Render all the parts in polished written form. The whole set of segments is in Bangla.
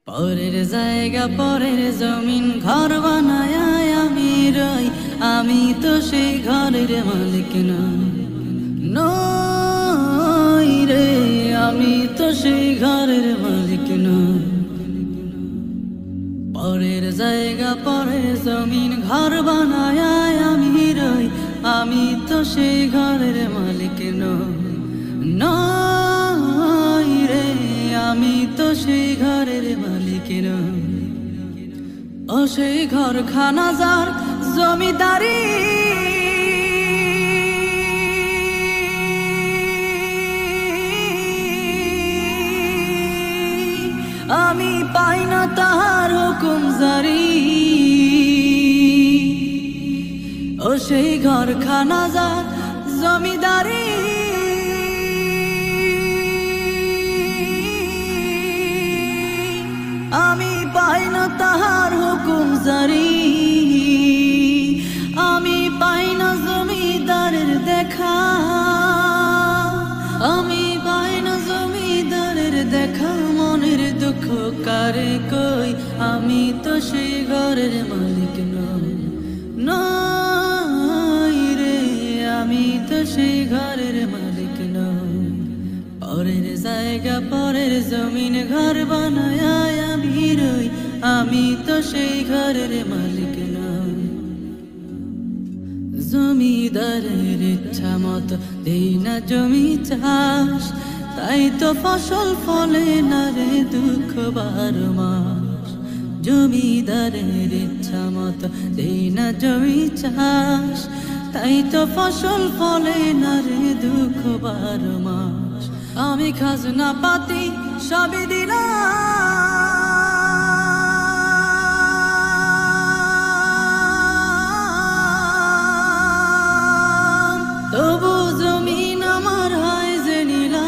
পরের জায়গা পরের জমিন ঘর বানায় আমি রই, আমি তো সেই ঘরের মালিক নই রে, আমি তো সেই ঘরের মালিক নই। পরের জায়গা পরের জমিন ঘর বানায় আমি রই, আমি তো সেই ঘরের মালিক নই রে, আমি তো সেই ঘরের মালিক নই। ও সেই ঘর খানা যার জমিদারি, আমি পাই না তাহার হুকুম জারি। ও সেই ঘর খানা যার জমিদারি, আমি পাই না তাহার হুকুম জারি। আমি পাই না জমিদারের দেখা, আমি পাই না জমিদারের দেখা। মনের দুঃখ কারে কই, আমি তো সেই ঘরের মালিক নই রে, আমি তো সেই ঘরের মালিক নই। পরের জায়গা পরের জমিন ঘর বানায় আমি রই, আমি তো সেই ঘরের মালিক নই। জমিদারের ইচ্ছা মতো দেই না জমি চাষ, তাই তো ফসল ফলে না রে দুঃখ 12 মাস। জমিদারের ইচ্ছা মতো দেই না জমি চাষ, তাই তো ফসল ফলে না রে দুঃখ 12 মাস। আমি খাজনা পাতি সবই দিলাম, তবু জমিন আমার হয় যে নিলাম।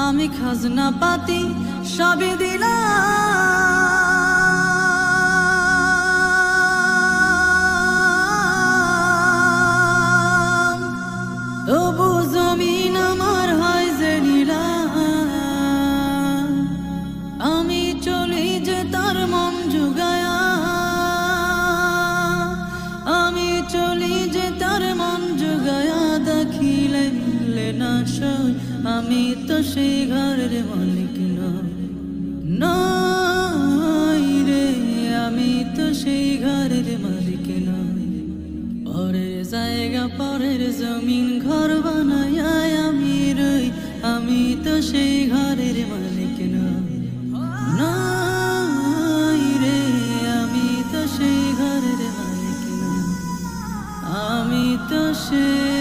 আমি খাজনা পাতি সবই দিলাম, তবু জমিন আমার হয় যে নিলাম। আমি চলি যে তার মন জুগায়া, আমি চলি যে তার মন জুগায়া। দেখিলে মিললে না সই, আমি তো সেই ঘরের মালিক নই রে, আমি তো সেই ঘরের মালিক নই। পরের জায়গা পরের জমিন ঘর বানায় আমি রই, আমি তো সেই ঘরের মালিক নই রে, আমি তো সেই ঘরের মালিক নই, আমি তো সেই